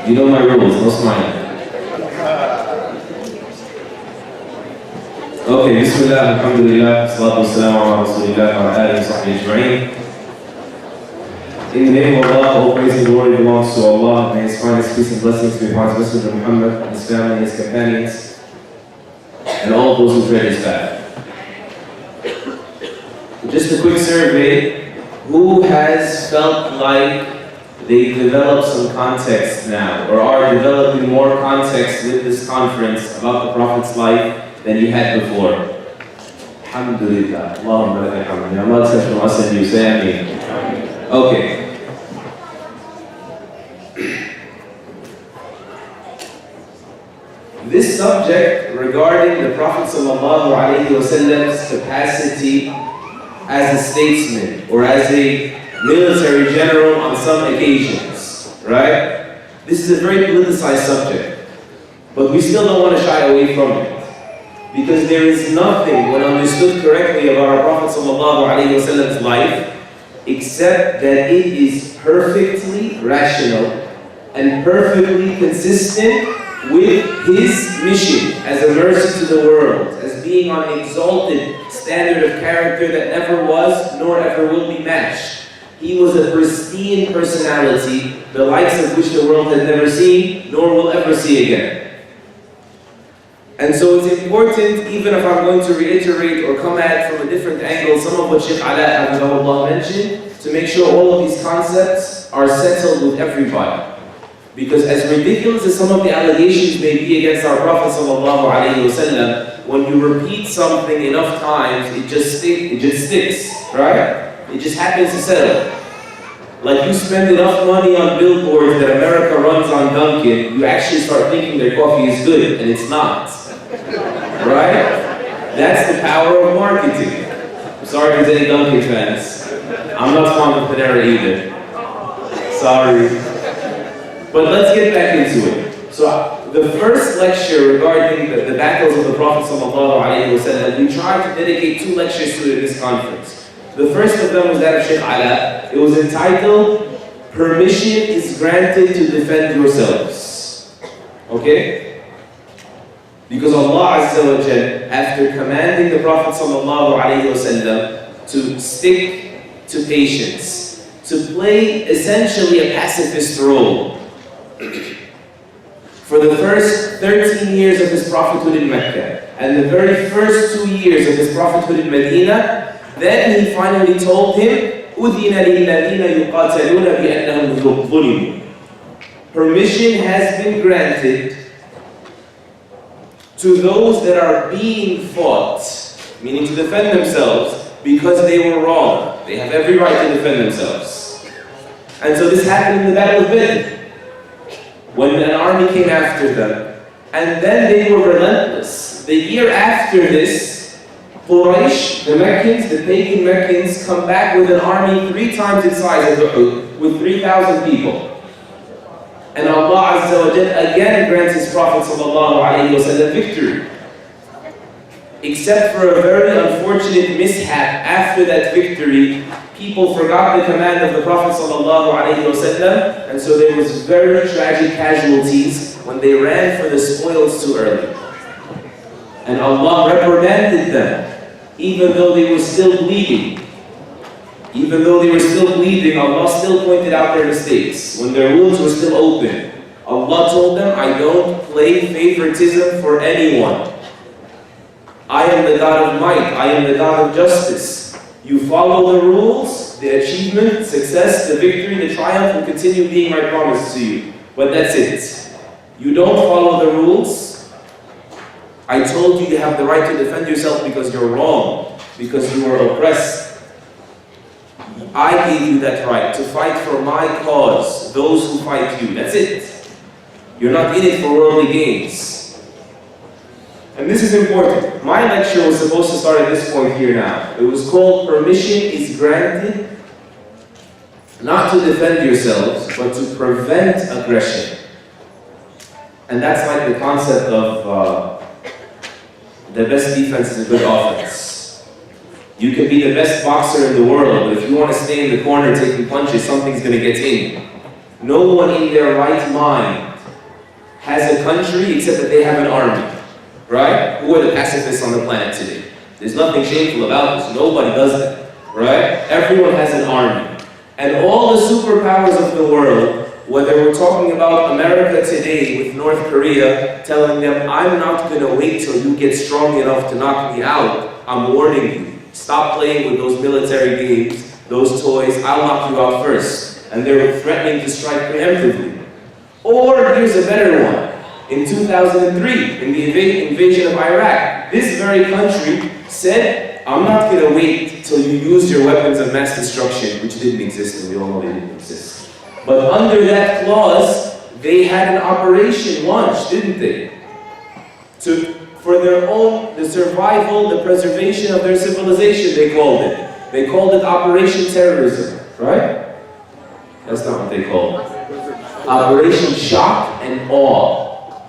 You know my rules, no smiling. Okay, Bismillah, Alhamdulillah, Salatu Wassalamu ala Rasulillah, wa ala alihi wa sahbihi ajma'in. In the name of Allah, all praise and glory belongs to Allah. May His finest peace and blessings be upon His Messenger Muhammad, His family, His companions, and all those who tread His path. Just a quick survey. Who has felt like they developed some context now, or are developing more context with this conference about the Prophet's life than you had before? Alhamdulillah. Allahumma lakal hamd. Allah accept from us and you. Say Ameen. Okay. This subject regarding the Prophet ﷺ's capacity as a statesman or as a military general on some occasions, right? This is a very politicized subject, but we still don't want to shy away from it. Because there is nothing, when understood correctly, about our Prophet ﷺ's life except that it is perfectly rational and perfectly consistent with his mission as a mercy to the world, as being on an exalted standard of character that never was nor ever will be matched. He was a pristine personality, the likes of which the world has never seen nor will ever see again. And so it's important, even if I'm going to reiterate or come at it from a different angle, some of what Sheikh Ahzab mentioned, to make sure all of these concepts are settled with everybody. Because as ridiculous as some of the allegations may be against our Prophet ﷺ, when you repeat something enough times, it just sticks, right? It just happens to settle. Like you spend enough money on billboards that America runs on Dunkin', you actually start thinking their coffee is good, and it's not. Right? That's the power of marketing. I'm sorry if there's any Dunkin' fans. I'm not fond of Panera either. Sorry. But let's get back into it. So the first lecture regarding the battles of the Prophet ﷺ, we tried to dedicate 2 lectures to it in this conference. The first of them was that of Sheikh Ala. It was entitled, Permission is Granted to Defend Yourselves. Okay? Because Allah Azza wa Jal, after commanding the Prophet ﷺ to stick to patience, to play essentially a pacifist role, for the first 13 years of his prophethood in Mecca, and the very first 2 years of his prophethood in Medina, then he finally told him, أُذِنَ لِلَّذِينَ يُقَاتَلُونَ بِأَنَّهُمْ ظُلِمُوا. Permission has been granted to those that are being fought, meaning to defend themselves, because they were wrong. They have every right to defend themselves. And so this happened in the Battle of Badr, when an army came after them. And then they were relentless. The year after this, Quraysh, the Meccans, the pagan Meccans, come back with an army 3 times its size of Uhud, with 3,000 people. And Allah Azza wa Jal again grants His Prophet ﷺ victory. Except for a very unfortunate mishap after that victory, people forgot the command of the Prophet ﷺ, and so there was very tragic casualties when they ran for the spoils too early. And Allah reprimanded them, even though they were still bleeding. Even though they were still bleeding, Allah still pointed out their mistakes. When their wounds were still open, Allah told them, I don't play favoritism for anyone. I am the God of might, I am the God of justice. You follow the rules, the achievement, success, the victory, the triumph will continue being my promise to you. But that's it. You don't follow the rules. I told you you have the right to defend yourself because you're wrong, because you were oppressed. I gave you that right to fight for my cause, those who fight you. That's it. You're not in it for worldly gains. And this is important. My lecture was supposed to start at this point here now. It was called Permission is Granted, not to defend yourselves, but to prevent aggression. And that's like the concept of the best defense is a good offense. You can be the best boxer in the world, but if you want to stay in the corner taking punches, something's going to get in. No one in their right mind has a country except that they have an army. Right? Who are the pacifists on the planet today? There's nothing shameful about this. Nobody does that. Right? Everyone has an army. And all the superpowers of the world, whether we're talking about America today with North Korea, telling them, I'm not going to wait till you get strong enough to knock me out. I'm warning you. Stop playing with those military games, those toys. I'll knock you out first. And they're threatening to strike preemptively. Or here's a better one. In 2003, in the invasion of Iraq, this very country said, I'm not going to wait till you use your weapons of mass destruction, which didn't exist, and we all know they didn't exist. But under that clause, they had an operation launched, didn't they? For their own, the survival, the preservation of their civilization, they called it. They called it Operation Terrorism, right? That's not what they called it. Operation Shock and Awe,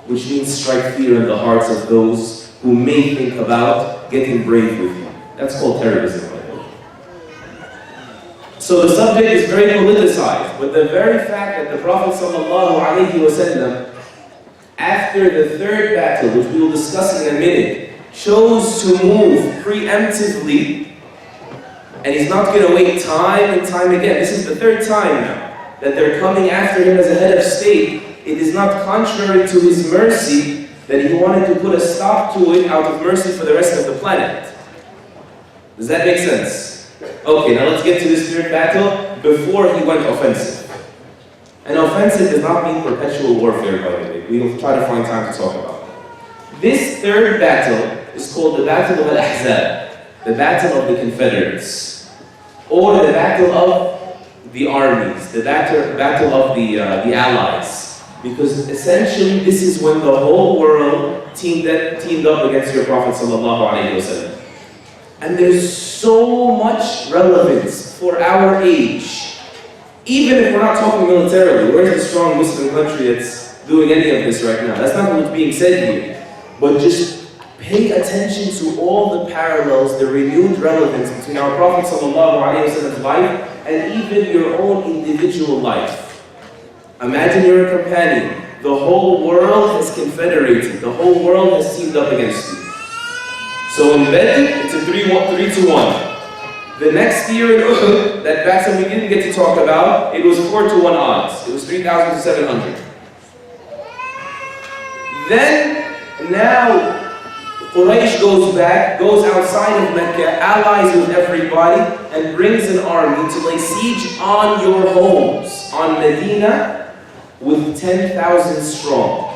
which means strike fear in the hearts of those who may think about getting brave with you. That's called terrorism, by the way. So the subject is very politicized, but the very fact that the Prophet ﷺ, after the third battle, which we will discuss in a minute, chose to move preemptively, and he's not going to wait time and time again. This is the third time now that they're coming after him as a head of state. It is not contrary to his mercy that he wanted to put a stop to it out of mercy for the rest of the planet. Does that make sense? Okay, now let's get to this third battle before he went offensive. And offensive does not mean perpetual warfare, by the way. We will try to find time to talk about it. This third battle is called the Battle of Ahzab, the Battle of the Confederates, or the Battle of the Armies, the battle of the Allies. Because essentially this is when the whole world teamed up against your Prophet ﷺ. And there's so much relevance for our age. Even if we're not talking militarily, where's the strong Muslim country that's doing any of this right now? That's not what's being said here. But just pay attention to all the parallels, the renewed relevance between our Prophet ﷺ's life and even your own individual life. Imagine you're a companion. The whole world has confederated. The whole world has teamed up against you. So in Badr, it's a 3-1. The next year in Uhud, that battle we didn't get to talk about, it was 4-1 odds. It was 3,700. Then, now, Quraysh goes back, goes outside of Mecca, allies with everybody, and brings an army to lay siege on your homes, on Medina, with 10,000 strong,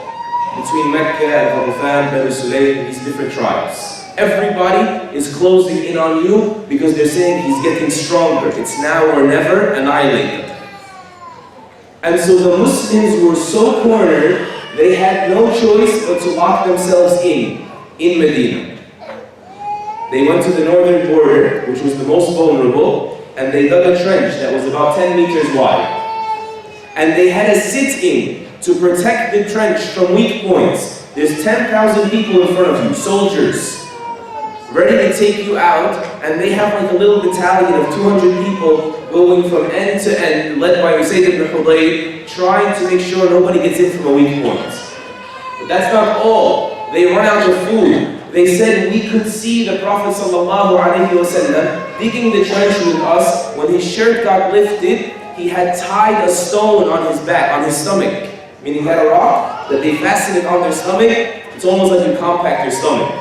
between Mecca and Ghatafan, Banu Sulaym, these different tribes. Everybody is closing in on you because they're saying he's getting stronger. It's now or never, annihilate them. And so the Muslims were so cornered, they had no choice but to lock themselves in Medina. They went to the northern border, which was the most vulnerable, and they dug a trench that was about 10 meters wide. And they had a sit-in to protect the trench from weak points. There's 10,000 people in front of you, soldiers, ready to take you out, and they have like a little battalion of 200 people going from end to end, led by Usayd ibn Hudayr, trying to make sure nobody gets in from a weak point. But that's not all. They run out of food. They said we could see the Prophet ﷺ digging the trench with us. When his shirt got lifted, he had tied a stone on his back, on his stomach. Meaning he had a rock that they fastened it on their stomach. It's almost like you compact your stomach.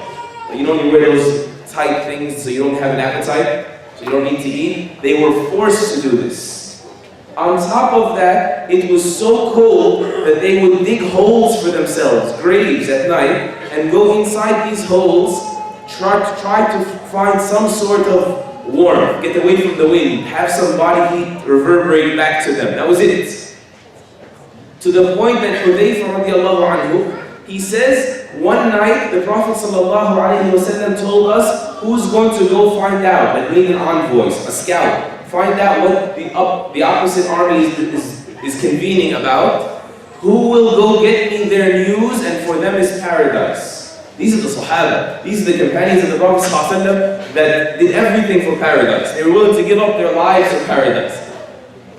You know, you wear those tight things so you don't have an appetite, so you don't need to eat. They were forced to do this. On top of that, it was so cold that they would dig holes for themselves, graves at night, and go inside these holes, try to find some sort of warmth, get away from the wind, have some body heat reverberate back to them. That was it. To the point that Hudayfa radiallahu anhu, he says, one night the Prophet ﷺ told us who's going to go find out, like leading envoys, a scout, find out what the opposite army is convening about, who will go get me their news, and for them is paradise. These are the Sahaba, these are the companions of the Prophet ﷺ that did everything for paradise. They were willing to give up their lives for paradise.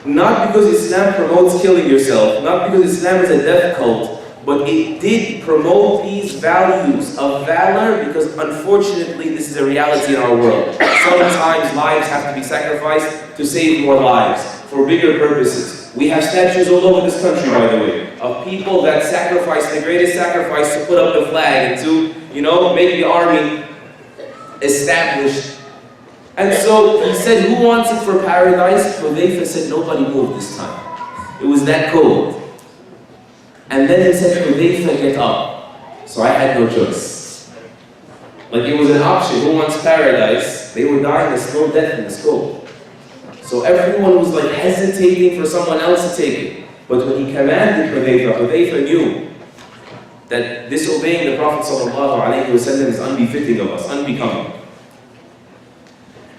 Not because Islam promotes killing yourself, not because Islam is a death cult, But it did promote these values of valor because unfortunately this is a reality in our world. Sometimes lives have to be sacrificed to save more lives for bigger purposes. We have statues all over this country, by the way, of people that sacrificed the greatest sacrifice to put up the flag and to, make the army established. And so he said, who wants it for paradise? Hudayfa said, nobody moved this time. It was that cold. And then he said, Hudayfa, get up. So I had no choice. Like it was an option. Who wants paradise? They were dying a slow death in this cold. So everyone was like hesitating for someone else to take it. But when he commanded Hudayfa knew that disobeying the Prophet ﷺ is unbefitting of us, unbecoming.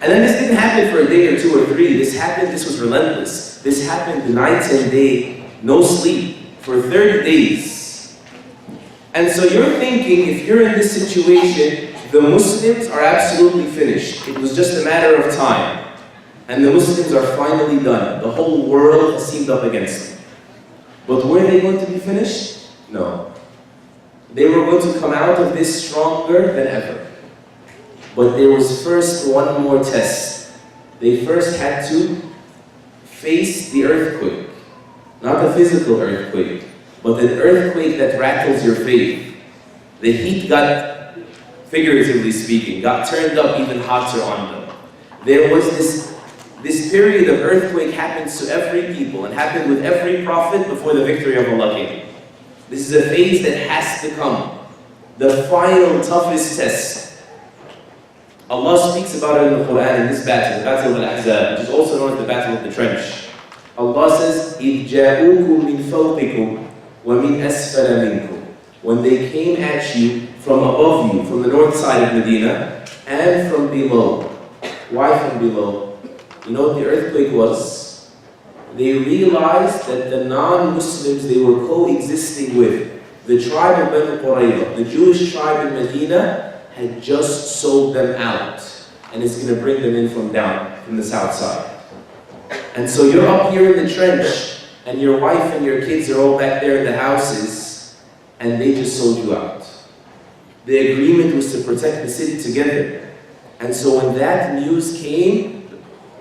And then this didn't happen for a day or two or three. This was relentless. This happened night and day, no sleep, for 30 days. And so you're thinking, if you're in this situation, the Muslims are absolutely finished. It was just a matter of time. And the Muslims are finally done. The whole world has teamed up against them. But were they going to be finished? No. They were going to come out of this stronger than ever. But there was first one more test. They first had to face the earthquake. Not a physical earthquake, but an earthquake that rattles your faith. The heat got, figuratively speaking, got turned up even hotter on them. There was this period of earthquake happens to every people and happened with every prophet before the victory of Allah came. This is a phase that has to come. The final toughest test. Allah speaks about it in the Quran in this battle, the battle of Ahzab, which is also known as the battle of the trench. Allah says, إِذْ جَاءُوكُم مِّن فَوْقِكُمْ وَمِنْ أَسْفَلَ مِنْكُمْ. When they came at you from above you, from the north side of Medina, and from below. Why from below? You know what the earthquake was? They realized that the non-Muslims they were coexisting with, the tribe of Banu Qurayza, the Jewish tribe in Medina, had just sold them out. And it's going to bring them in from the south side. And so you're up here in the trench, and your wife and your kids are all back there in the houses, and they just sold you out. The agreement was to protect the city together. And so when that news came,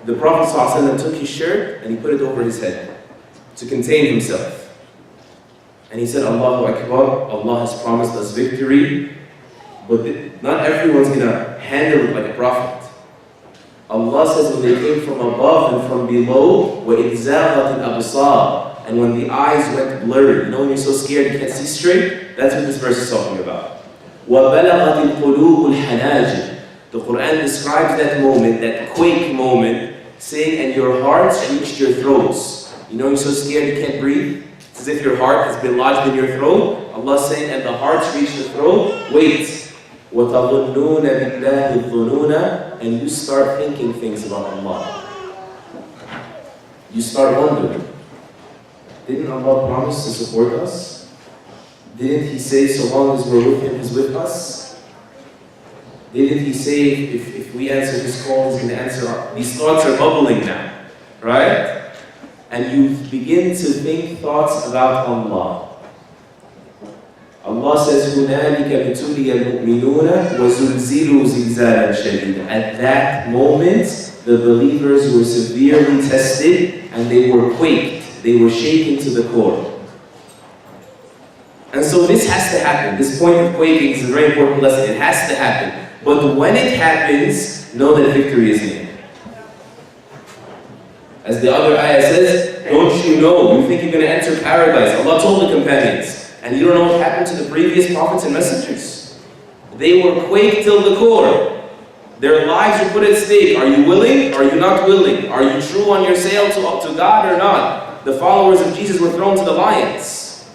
the Prophet ﷺ took his shirt and he put it over his head to contain himself. And he said, Allahu Akbar, Allah has promised us victory, but not everyone's going to handle it like a prophet. Allah says when they came from above and from below, وَإِذْ زَاغَتِ الْأَبْصَارِ, and when the eyes went blurred, when you're so scared you can't see straight, that's what this verse is talking about. وَبَلَغَتِ الْقُلُوبُ الْحَنَاجِرِ. The Quran describes that moment, that quake moment, saying, and your hearts reached your throats. You're so scared you can't breathe? It's as if your heart has been lodged in your throat. Allah's saying, and the hearts reach the throat, wait. وَتَظُنُّونَ بِاللَّهِ الظُّنُونَ, and you start thinking things about Allah. You start wondering, didn't Allah promise to support us? Didn't He say so long as we're with Him, He's with us? Didn't He say if we answer His call, He's going to answer our... These thoughts are bubbling now, right? And you begin to think thoughts about Allah. Allah says, هُنَالِكَ ابْتُلِيَ الْمُؤْمِنُونَ وَزُلْزِلُوا زِلْزَالًا شَدِيدًا. At that moment, the believers were severely tested and they were quaked. They were shaken to the core. And so this has to happen. This point of quaking is a very important lesson. It has to happen. But when it happens, know that victory is near. As the other ayah says, don't you know? You think you're going to enter paradise. Allah told the companions. And you don't know what happened to the previous prophets and messengers. They were quaked till the core. Their lives were put at stake. Are you willing? Are you not willing? Are you true on your sale to God or not? The followers of Jesus were thrown to the lions.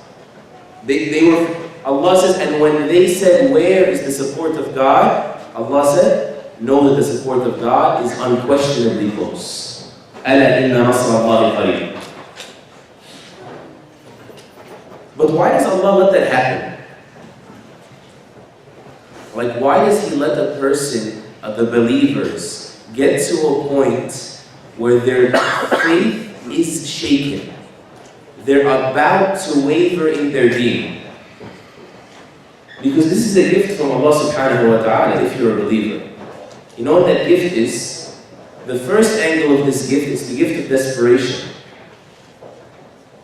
They were, Allah says, and when they said, where is the support of God? Allah said, know that the support of God is unquestionably close. أَلَا إِنَّ نَصْرَ اللَّهِ قَرِيبٌ. But why does Allah let that happen? Like, why does He let a person, the believers, get to a point where their faith is shaken? They're about to waver in their deen. Because this is a gift from Allah subhanahu wa ta'ala if you're a believer. You know what that gift is? The first angle of this gift is the gift of desperation.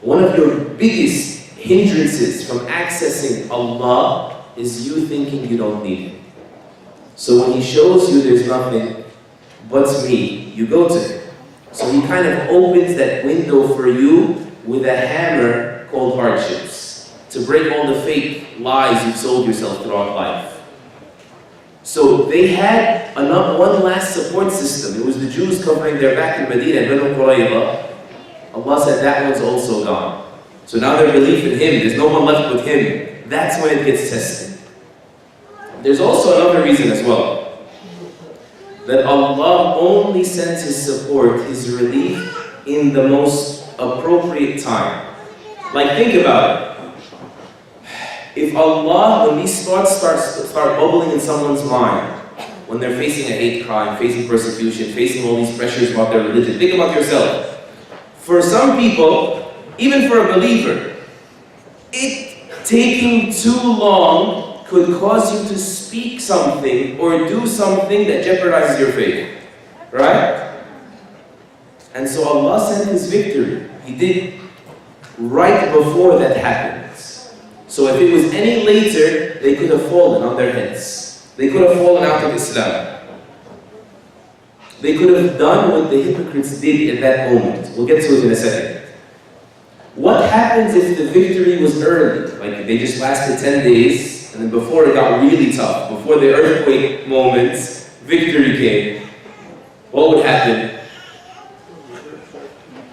One of your biggest hindrances from accessing Allah is you thinking you don't need Him. So when He shows you there's nothing but me, you go to Him. So He kind of opens that window for you with a hammer called hardships to break all the fake lies you've sold yourself throughout life. So they had one last support system. It was the Jews covering their back in Medina, Banu Qurayza. Allah said that one's also gone. So now their belief in Him, there's no one left but Him. That's when it gets tested. There's also another reason as well. That Allah only sends His support, His relief, in the most appropriate time. Like, think about it. If Allah, when these thoughts start bubbling in someone's mind, when they're facing a hate crime, facing persecution, facing all these pressures about their religion, think about yourself. For some people, even for a believer, it taking too long could cause you to speak something or do something that jeopardizes your faith. Right? And so Allah sent His victory. He did right before that happened. So if it was any later, they could have fallen on their heads. They could have fallen out of Islam. They could have done what the hypocrites did in that moment. We'll get to it in a second. What happens if the victory was early? Like they just lasted 10 days, and then before it got really tough, before the earthquake moments, victory came. What would happen?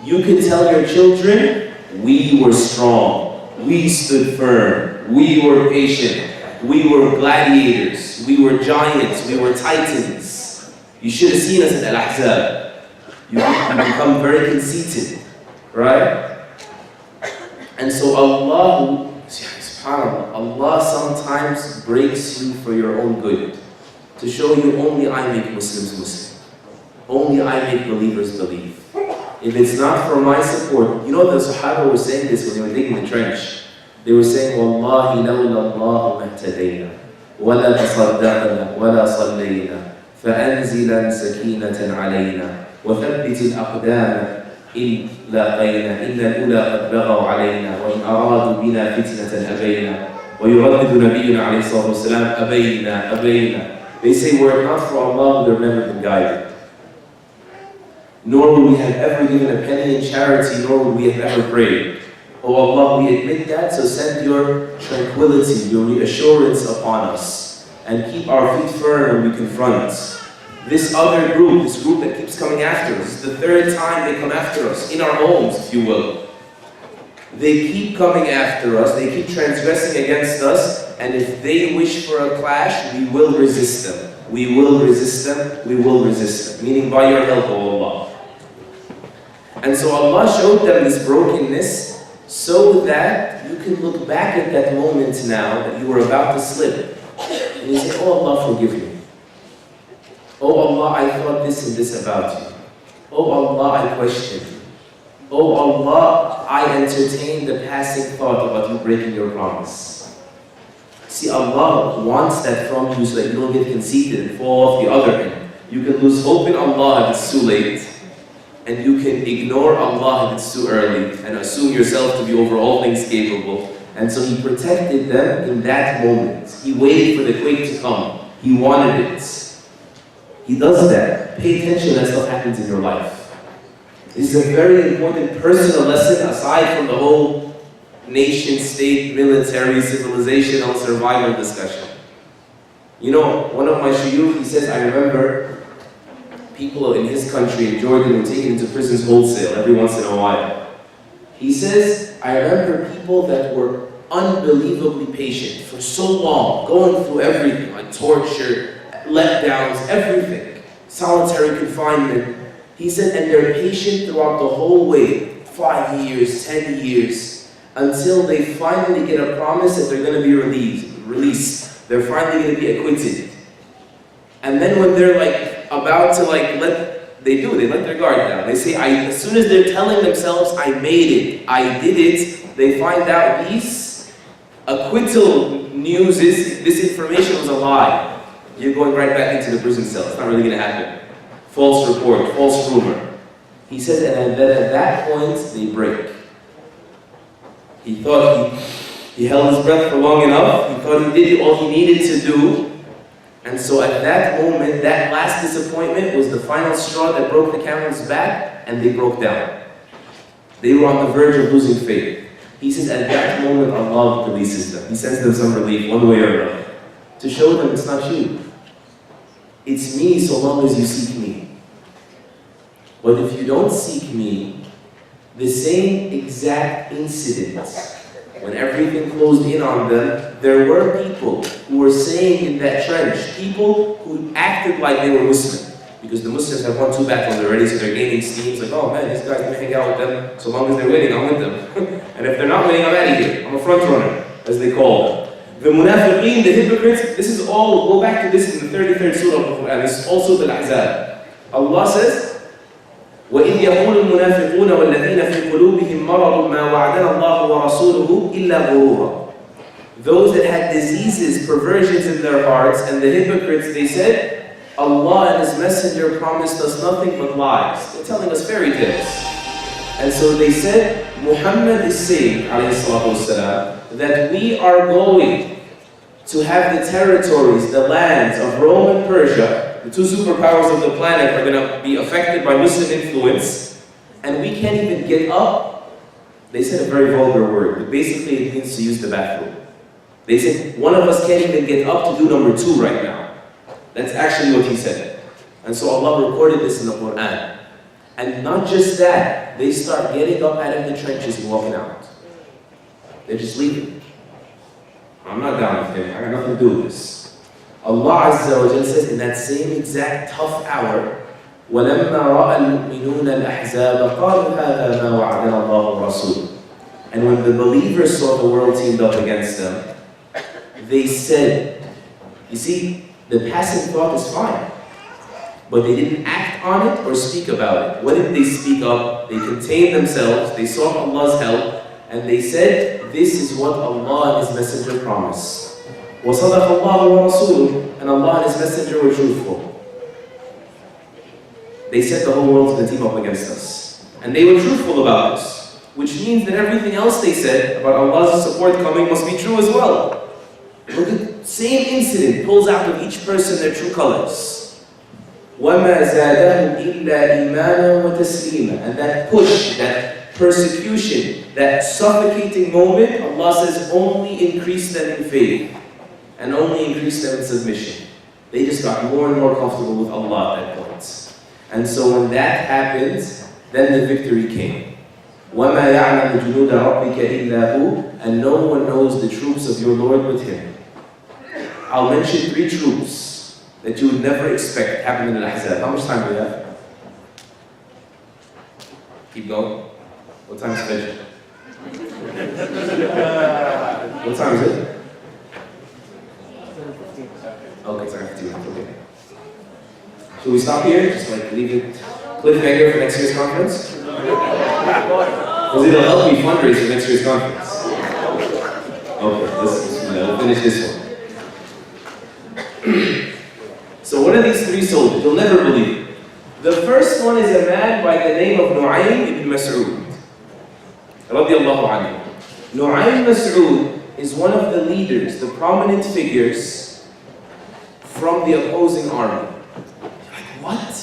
You can tell your children, we were strong. We stood firm. We were patient. We were gladiators. We were giants. We were titans. You should have seen us at Ahzab. You become very conceited, right? And so Allah, subhanAllah, Allah sometimes breaks you for your own good, to show you only I make Muslims Muslim. Only I make believers believe. If it's not for my support, you know the Sahaba were saying this when they were digging the trench. They were saying, Wallahi lawla Allahu mahtadayna, wala tasaddaqna, wala sallayna, fa'anzilan sakinatan alayna, wa thabbit al-aqdama in laqayna, inna al-ula qad baghaw alayna, wa in aradu bina fitnatan abayna, wa yuraddidu nabiyyuna alayhi salatu wasalam, abayna. They say, were it not for Allah, we would have never been guided. Nor would we have ever given a penny in charity, nor would we have ever prayed. Oh Allah, we admit that, so send your tranquility, your reassurance upon us, and keep our feet firm when we confront this other group, this group that keeps coming after us. It's the third time they come after us, in our homes, if you will. They keep coming after us, they keep transgressing against us, and if they wish for a clash, we will resist them. We will resist them, we will resist them. Meaning by your help, O Allah. And so Allah showed them this brokenness so that you can look back at that moment now that you were about to slip. And you say, oh Allah, forgive me. Oh Allah, I thought this and this about you. Oh Allah, I questioned you. Oh Allah, I entertained the passing thought about you breaking your promise. See, Allah wants that from you so that you don't get conceited and fall off the other end. You can lose hope in Allah if it's too late. And you can ignore Allah if it's too early and assume yourself to be over all things capable. And so He protected them in that moment. He waited for the quake to come. He wanted it. He does that. Pay attention when that stuff happens in your life. This is a very important personal lesson aside from the whole nation, state, military, civilizational survival discussion. You know, one of my shuyukh, he says, I remember people in his country in Jordan were taken into prisons wholesale every once in a while. He says, I remember people that were unbelievably patient for so long, going through everything, like torture, letdowns, everything, solitary confinement. He said, and they're patient throughout the whole way, 5 years, 10 years, until they finally get a promise that they're going to be released. They're finally going to be acquitted. And then when they're like about to they let their guard down. They say, as soon as they're telling themselves, I made it, I did it, they find out these acquittal news is this information was a lie. You're going right back into the prison cell. It's not really going to happen. False report, false rumor. He says, and then at that point, they break. He thought he held his breath for long enough. He thought he did all he needed to do. And so at that moment, that last disappointment was the final straw that broke the camel's back, and they broke down. They were on the verge of losing faith. He says, at that moment, Allah releases them. He sends them some relief, one way or another, to show them it's not you. It's me so long as you seek me. But if you don't seek me, the same exact incident, when everything closed in on them, there were people who were saying in that trench, people who acted like they were Muslim. Because the Muslims have won 2 battles already, so they're gaining steam. It's like, oh man, these guys, let me hang out with them. So long as they're winning, I'm with them. And if they're not winning, I'm out of here. I'm a front runner, as they call them. The munafiqeen, the hypocrites, this is all, go back to this in the 33rd surah of the Quran. This is also the Ahzab. Allah says, وَإِذْ يَقُولُ الْمُنَافِقُونَ وَالَّذِينَ فِي قُلُوبِهِمْ مَرَضٌ مَا وَعَدَنَا اللَّهُ وَرَسُولُهُ إِلَّا غُرُورًا. Those that had diseases, perversions in their hearts, and the hypocrites, they said, Allah and His Messenger promised us nothing but lies. They're telling us fairy tales. And so they said, Muhammad is saying, alayhi salatu wasalam, that we are going to have the territories, the lands of Rome and Persia, the 2 superpowers of the planet, are going to be affected by Muslim influence, and we can't even get up. They said a very vulgar word, but basically it means to use the bathroom. They said, one of us can't even get up to do number 2 right now. That's actually what he said. And so Allah recorded this in the Quran. And not just that, they start getting up out of the trenches and walking out. They're just leaving. I'm not down with him. I got nothing to do with this. Allah Azza wa Jalla says in that same exact tough hour, وَلَمَّا رَأَى الْمُؤْمِنُونَ الْأَحْزَابَ قَالُوا هَذَا مَا وَعَدَنَا اللَّهُ وَرَسُولُهُ. And when the believers saw the world teamed up against them, they said, you see, the passing thought is fine, but they didn't act on it or speak about it. What did they speak up? They contained themselves, they sought Allah's help, and they said, this is what Allah and His Messenger promised. وَصَدَقَ اللَّهُ وَرَسُولُهُ. And Allah and His Messenger were truthful. They said the whole world's going to team up against us. And they were truthful about this, which means that everything else they said about Allah's support coming must be true as well. But the same incident pulls out of each person their true colors. وَمَا زَادَهُمْ إِلَّا إِيمَانًا وَتَسْلِيمًا. And that push, that persecution, that suffocating moment, Allah says only increased them in faith and only increased them in submission. They just got more and more comfortable with Allah at that point. And so when that happens, then the victory came. وَمَا يَعْلَمُ جُنُودَ رَبِّكَ إِلَّا هُ. And no one knows the troops of your Lord but Him. I'll mention 3 troops that you would never expect happening in Al-Ahzab. How much time do we have? Keep going. What time is it? What time is it? Okay, it's 15 minutes, okay. Should we stop here? Just like leave it cliffhanger for next year's conference? Because it'll help me fundraise for next year's conference. Okay, we'll finish this one. So what are these 3 soldiers? You'll never believe it. The first one is a man by the name of Nu'aym ibn Mas'ud. Radiallahu anhu. Nu'aym Mas'ud is one of the leaders, the prominent figures from the opposing army. You're like, what?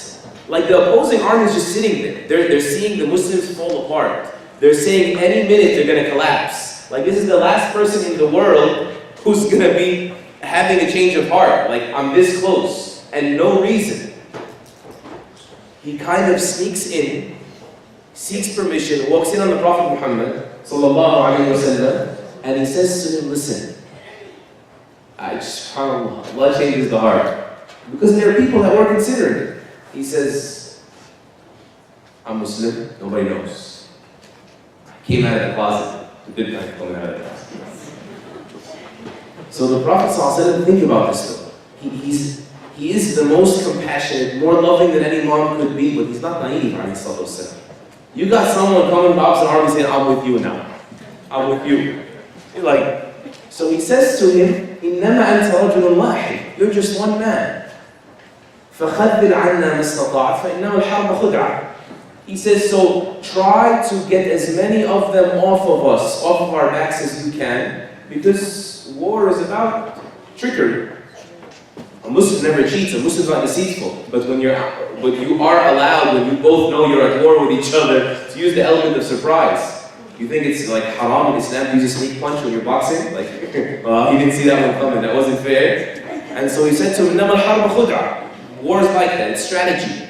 Like the opposing army is just sitting there. They're seeing the Muslims fall apart. They're saying any minute they're going to collapse. Like this is the last person in the world who's going to be having a change of heart. Like I'm this close and no reason. He kind of sneaks in, seeks permission, walks in on the Prophet Muhammad sallallahu alaihi wasallam, and he says to him, listen, subhanAllah, Allah changes the heart. Because there are people that were considering it. He says, I'm Muslim, nobody knows. Came out of the closet, the good kind coming out of the closet. So the Prophet ﷺ, think about this though. He is the most compassionate, more loving than any mom could be, but he's not naive, ﷺ. You got someone coming to opposite army saying, I'm with you now. I'm with you. You're like, So he says to him, إِنَّمَا أَنْتَ رَجُلٌ وَاحِدٌ. You're just one man. فَخَذِّلْ عَنَّا مَا اسْتَطَعْتَ فَإِنَّمَا الْحَرْبَ خُدْعَةٌ. He says, so try to get as many of them off of us, off of our backs as you can, because war is about trickery. A Muslim never cheats, a Muslim's not deceitful. But you are allowed, when you both know you're at war with each other, to use the element of surprise. You think it's like haram in Islam to use a sneak punch when you're boxing? Like, well, he didn't see that one coming, that wasn't fair. And so he said to him, إِنَّمَا الْحَرْبَ خُدْعَةٌ. War is like that, it's strategy.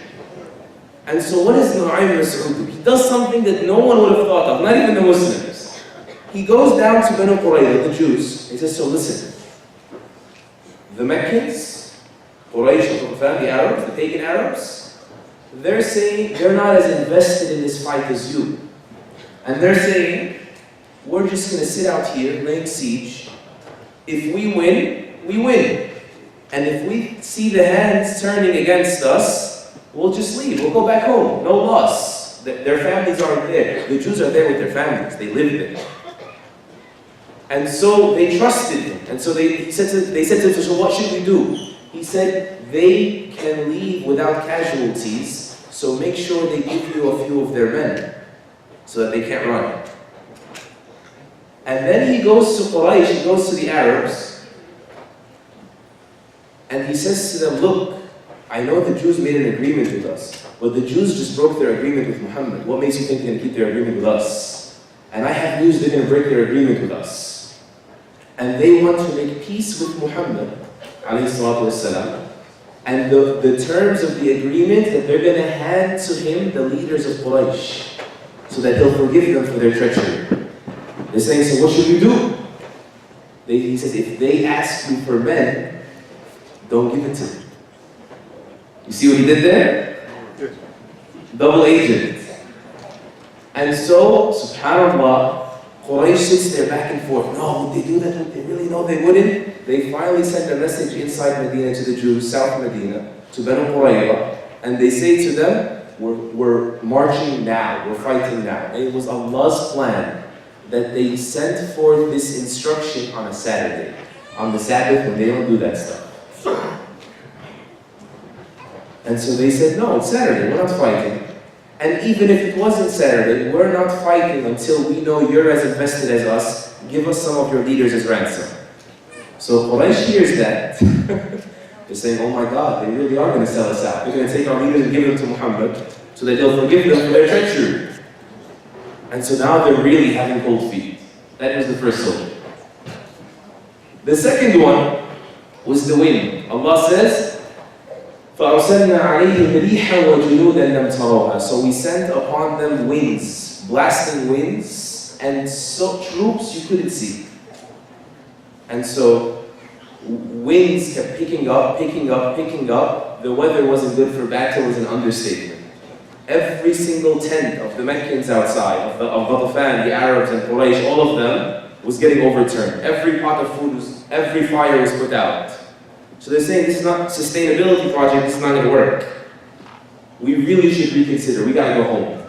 And so what does Nu'aym ibn Mas'ud do? He does something that no one would have thought of, not even the Muslims. He goes down to Banu Qurayza, the Jews. He says, so listen, the Meccans, Quraysh, the Arabs, the pagan Arabs, they're saying they're not as invested in this fight as you. And they're saying, we're just going to sit out here laying siege. If we win, we win. And if we see the hands turning against us, we'll just leave. We'll go back home. No loss. Their families aren't there. The Jews are there with their families. They live there. And so they trusted him. And so they said to him, so what should we do? He said, they can leave without casualties, so make sure they give you a few of their men, so that they can't run. And then he goes to Quraysh, he goes to the Arabs, and he says to them, look, I know the Jews made an agreement with us, but the Jews just broke their agreement with Muhammad. What makes you think they're going to keep their agreement with us? And I have news they're going to break their agreement with us. And they want to make peace with Muhammad, ﷺ, and the terms of the agreement that they're going to hand to him the leaders of Quraysh, so that he'll forgive them for their treachery. They're saying, so what should we do? He says, if they ask you for men, don't give it to them. You see what he did there? Double agent. And so, subhanAllah, Quraysh sits there back and forth. No, would they do that? Would they really? No, they wouldn't. They finally send a message inside Medina to the Jews, South Medina, to Banu Qurayza, and they say to them, we're marching now, we're fighting now. And it was Allah's plan that they sent forth this instruction on a Saturday. On the Sabbath, when they don't do that stuff. And so they said, no, it's Saturday, we're not fighting. And even if it wasn't Saturday, we're not fighting until we know you're as invested as us. Give us some of your leaders as ransom. So Quraysh hears that. They're saying, oh my God, they really are going to sell us out. They're going to take our leaders and give them to Muhammad so that they'll forgive them for their treachery. And so now they're really having cold feet. That was the first soldier. The second one was the wind. Allah says, فَأَرْسَلْنَا عَلَيْهِمْ رِيحًا وَجُنُودًا لَمْ تَرَوْهَا. So we sent upon them winds, blasting winds, and so troops you couldn't see. And so winds kept picking up, picking up, picking up. The weather wasn't good for battle, was an understatement. Every single tent of the Meccans outside, of Ghatafan, the Arabs and Quraysh, all of them was getting overturned. Every pot of food, every fire was put out. So they're saying, this is not a sustainability project, this is not going to work. We really should reconsider, we got to go home.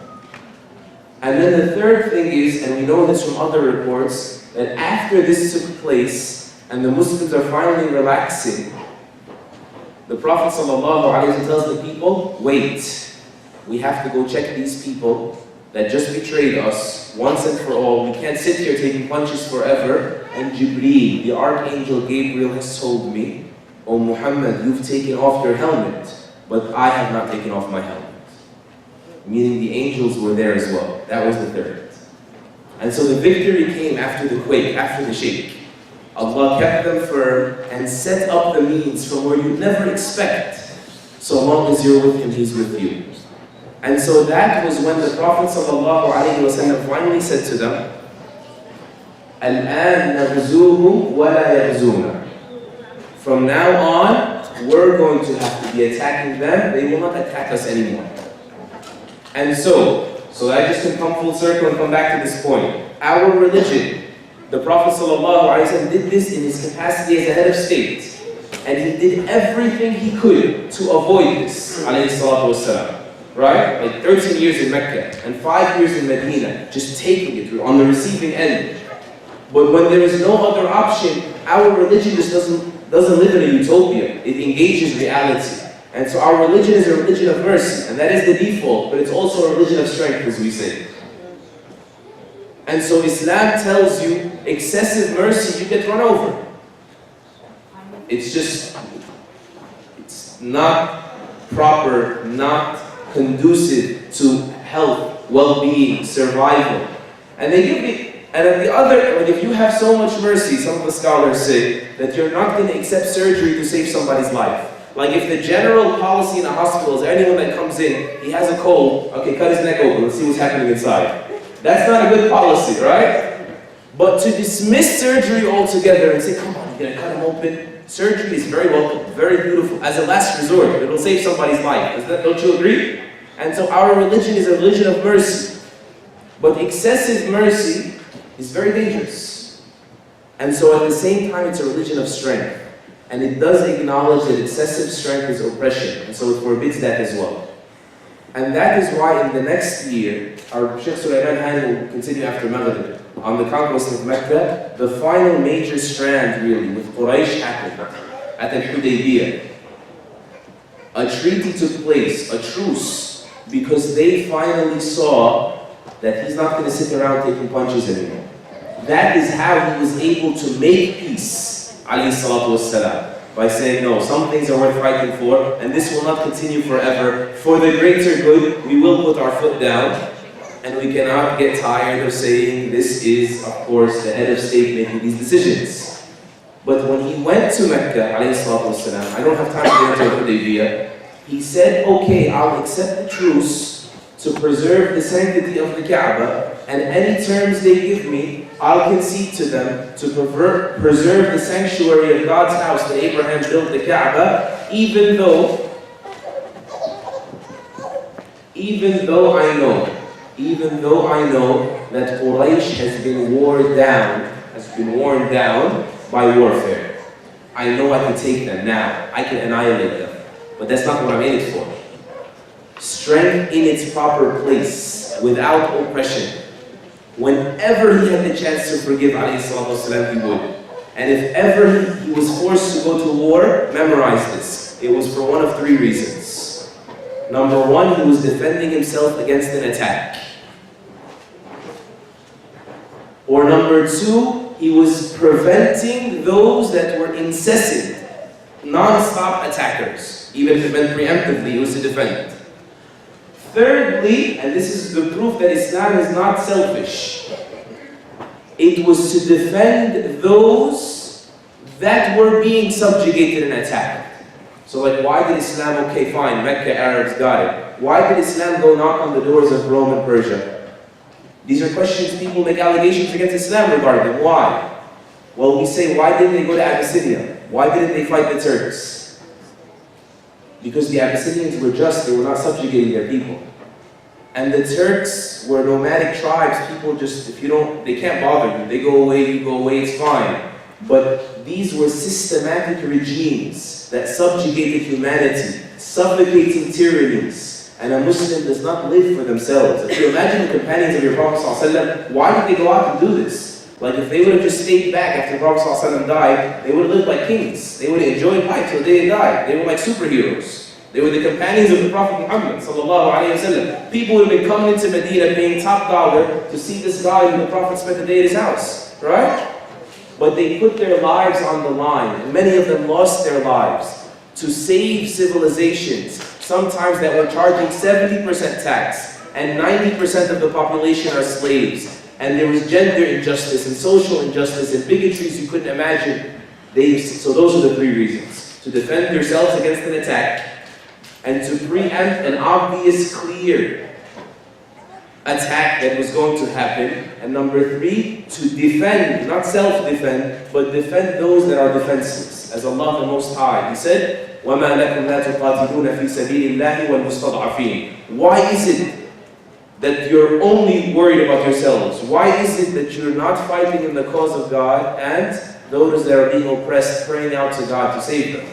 And then the third thing is, and we know this from other reports, that after this took place, and the Muslims are finally relaxing, the Prophet ﷺ tells the people, wait, we have to go check these people that just betrayed us once and for all. We can't sit here taking punches forever. And Jibreel, the Archangel Gabriel, has told me, O Muhammad, you've taken off your helmet, but I have not taken off my helmet. Meaning the angels were there as well. That was the third. And so the victory came after the quake, after the shake. Allah kept them firm and set up the means from where you'd never expect. So long as you're with Him, He's with you. And so that was when the Prophet ﷺ finally said to them, الآن نغزوهم ولا يغزونا. From now on, we're going to have to be attacking them. They will not attack us anymore. And so I just can come full circle and come back to this point. Our religion, the Prophet ﷺ did this in his capacity as a head of state. And he did everything he could to avoid this, ﷺ. Right? Like 13 years in Mecca and 5 years in Medina, just taking it on the receiving end. But when there is no other option, our religion just doesn't live in a utopia. It engages reality. And so our religion is a religion of mercy, and that is the default, but it's also a religion of strength, as we say. And so Islam tells you, excessive mercy, you get run over. It's not proper, not conducive to health, well-being, survival. And they give me, and at the other, like if you have so much mercy, some of the scholars say that you're not going to accept surgery to save somebody's life. Like if the general policy in a hospital is anyone that comes in, he has a cold, okay, cut his neck open, let's see what's happening inside. That's not a good policy, right? But to dismiss surgery altogether and say, come on, you're going to cut him open. Surgery is very welcome, very beautiful, as a last resort. It'll save somebody's life. Don't you agree? And so our religion is a religion of mercy. But excessive mercy is very dangerous. And so at the same time, it's a religion of strength. And it does acknowledge that excessive strength is oppression. And so it forbids that as well. And that is why in the next year, our Sheikh Sulaiman Hani will continue after Maghrib on the conquest of Mecca. The final major strand really with Quraysh happened at Al-Hudaybiyah. A treaty took place, a truce, because they finally saw that he's not going to sit around taking punches anymore. That is how he was able to make peace, alayhi salatu wassalam, by saying, no, some things are worth fighting for, and this will not continue forever. For the greater good, we will put our foot down, and we cannot get tired of saying this is, of course, the head of state making these decisions. But when he went to Mecca, alayhi salatu wassalam, I don't have time to get into Hudaybiyah, he said, okay, I'll accept the truce to preserve the sanctity of the Kaaba, and any terms they give me, I'll concede to them to preserve the sanctuary of God's house that Abraham built the Kaaba, even though I know that Quraysh has been worn down by warfare. I know I can take them now. I can annihilate them. But that's not what I'm in it for. Strength in its proper place, without oppression. Whenever he had the chance to forgive, alayhi salatu wasalam, he would. And if ever he was forced to go to war, memorize this. It was for one of three reasons. Number one, he was defending himself against an attack. Or number two, he was preventing those that were incessant, non-stop attackers. Even if it meant preemptively, it was to defend. Thirdly, and this is the proof that Islam is not selfish, it was to defend those that were being subjugated and attacked. So like, why did Islam, okay fine, Mecca Arabs got it. Why did Islam go knock on the doors of Rome and Persia? These are questions people make allegations against Islam regarding them. Why? Well, we say, why didn't they go to Abyssinia? Why didn't they fight the Turks? Because the Abyssinians were just, they were not subjugating their people. And the Turks were nomadic tribes, people just, they can't bother you. They go away, you go away, it's fine. But these were systematic regimes that subjugated humanity, suffocating tyrannies. And a Muslim does not live for themselves. If you imagine the companions of your Prophet ﷺ, why did they go out and do this? Like if they would have just stayed back after the Prophet ﷺ died, they would have lived like kings. They would have enjoyed life till they died. They were like superheroes. They were the companions of the Prophet Muhammad ﷺ. People would have been coming into Medina paying top dollar to see this guy who the Prophet spent the day at his house. Right? But they put their lives on the line. And many of them lost their lives to save civilizations. Sometimes that were charging 70% tax and 90% of the population are slaves. And there was gender injustice and social injustice and bigotries you couldn't imagine. So those are the three reasons. To defend yourselves against an attack, and to preempt an obvious, clear attack that was going to happen. And number three, to defend, not self-defend, but defend those that are defenseless. As Allah the Most High, He said, وَمَا لَكُمْ لَا تُقَاتِلُونَ فِي سَبِيلِ اللَّهِ وَالْمُسْتَضْعَفِينَ. Why is it that you're only worried about yourselves? Why is it that you're not fighting in the cause of God and those that are being oppressed, praying out to God to save them?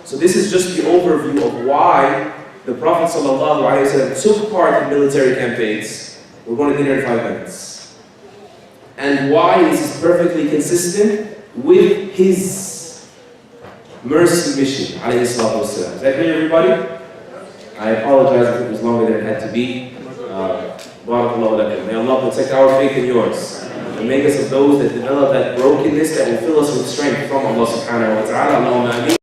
So this is just the overview of why the Prophet ﷺ took part in military campaigns. We're going to be there in 5 minutes. and why this is perfectly consistent with his mercy mission, alayhi salatu wasalam. Is that clear, everybody? I apologize if it was longer than it had to be. Barakallahu lakum. May Allah protect our faith and yours, and make us of those that develop that brokenness that will fill us with strength from Allah subhanahu wa ta'ala. Allahumma ameen.